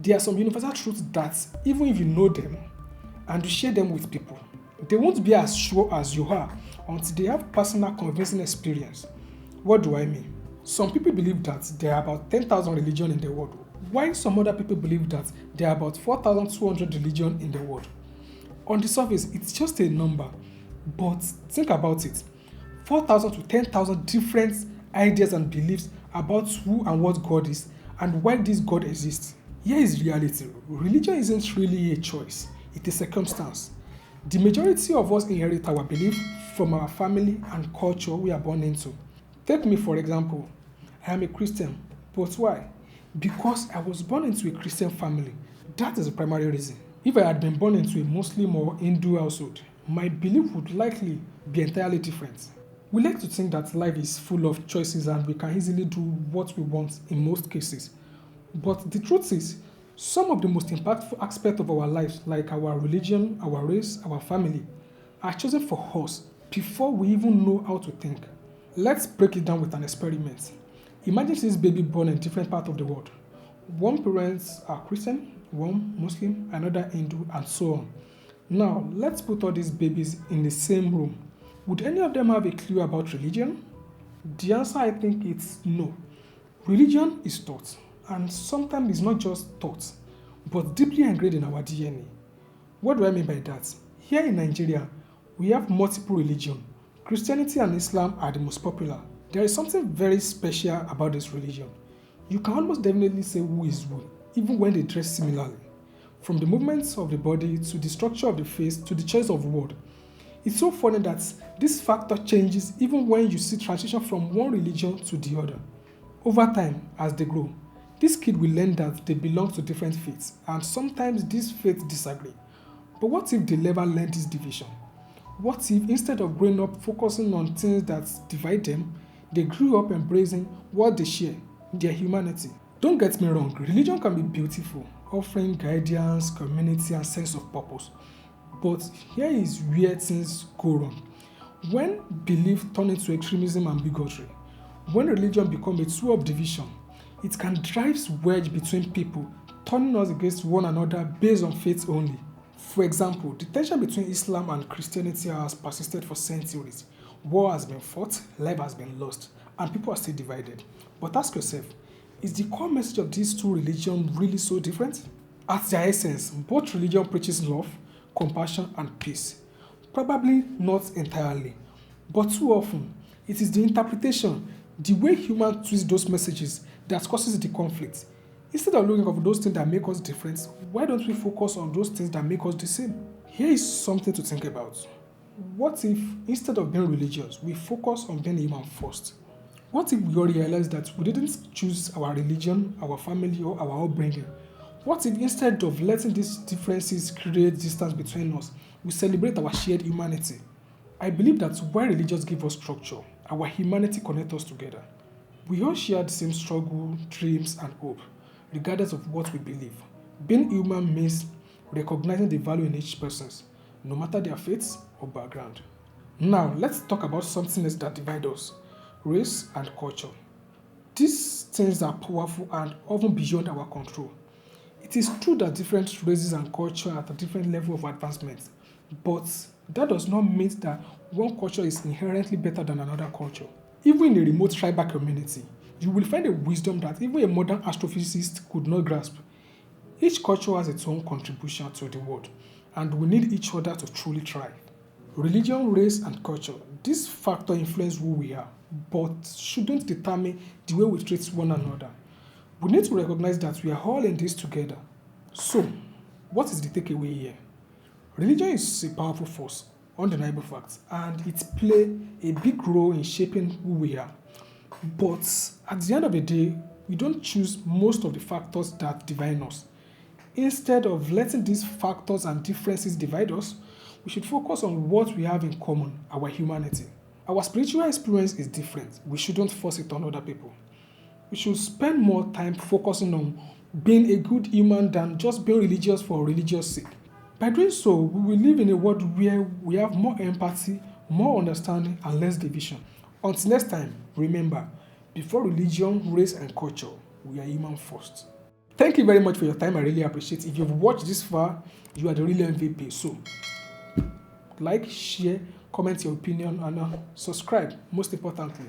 There are some universal truths that, even if you know them and you share them with people, they won't be as sure as you are until they have personal convincing experience. What do I mean? Some people believe that there are about 10,000 religions in the world, while some other people believe that there are about 4,200 religions in the world. On the surface, it's just a number, but think about it. 4,000 to 10,000 different ideas and beliefs about who and what God is and why this God exists. Here is reality. Religion isn't really a choice, it's a circumstance. The majority of us inherit our belief from our family and culture we are born into. Take me for example. I am a Christian, but why? Because I was born into a Christian family. That is the primary reason. If I had been born into a Muslim or Hindu household, my belief would likely be entirely different. We like to think that life is full of choices and we can easily do what we want in most cases. But the truth is, some of the most impactful aspects of our lives, like our religion, our race, our family, are chosen for us before we even know how to think. Let's break it down with an experiment. Imagine this baby born in different parts of the world. One parents are Christian, one Muslim, another Hindu, and so on. Now, let's put all these babies in the same room. Would any of them have a clue about religion? The answer, I think, is no. Religion is taught, and sometimes it's not just taught, but deeply ingrained in our DNA. What do I mean by that? Here in Nigeria, we have multiple religions. Christianity and Islam are the most popular. There is something very special about this religion. You can almost definitely say who is who, even when they dress similarly. From the movements of the body to the structure of the face to the choice of word. It's so funny that this factor changes even when you see transition from one religion to the other. Over time, as they grow, this kid will learn that they belong to different faiths, and sometimes these faiths disagree. But what if they never learn this division? What if instead of growing up focusing on things that divide them, they grew up embracing what they share, their humanity? Don't get me wrong, religion can be beautiful, offering guidance, community, and sense of purpose. But here is where things go wrong. When belief turns into extremism and bigotry, when religion becomes a tool of division, it can drive wedge between people, turning us against one another based on faith only. For example, the tension between Islam and Christianity has persisted for centuries. War has been fought, life has been lost, and people are still divided. But ask yourself, is the core message of these two religions really so different? At their essence, both religion preaches love, compassion, and peace. Probably not entirely, but too often, it is the interpretation, the way humans twist those messages that causes the conflict. Instead of looking for those things that make us different, why don't we focus on those things that make us the same? Here is something to think about. What if, instead of being religious, we focus on being human first? What if we all realize that we didn't choose our religion, our family, or our upbringing? What if, instead of letting these differences create distance between us, we celebrate our shared humanity? I believe that while religions give us structure, our humanity connects us together. We all share the same struggle, dreams, and hope, regardless of what we believe. Being human means recognizing the value in each person, no matter their faith or background. Now, let's talk about something else that divides us: race and culture. These things are powerful and often beyond our control. It is true that different races and culture are at a different level of advancement, but that does not mean that one culture is inherently better than another culture. Even in a remote tribal community, you will find a wisdom that even a modern astrophysicist could not grasp. Each culture has its own contribution to the world, and we need each other to truly thrive. Religion, race, and culture, these factors influence who we are, but shouldn't determine the way we treat one another. We need to recognize that we are all in this together. So, what is the takeaway here? Religion is a powerful force, undeniable fact, and it plays a big role in shaping who we are. But at the end of the day, we don't choose most of the factors that divide us. Instead of letting these factors and differences divide us, we should focus on what we have in common, our humanity. Our spiritual experience is different. We shouldn't force it on other people. We should spend more time focusing on being a good human than just being religious for religious sake. By doing so, we will live in a world where we have more empathy, more understanding, and less division. Until next time, remember, before religion, race, and culture, we are human first. Thank you very much for your time. I really appreciate it. If you've watched this far, you are the real MVP. So, like, share, comment your opinion, and subscribe, most importantly.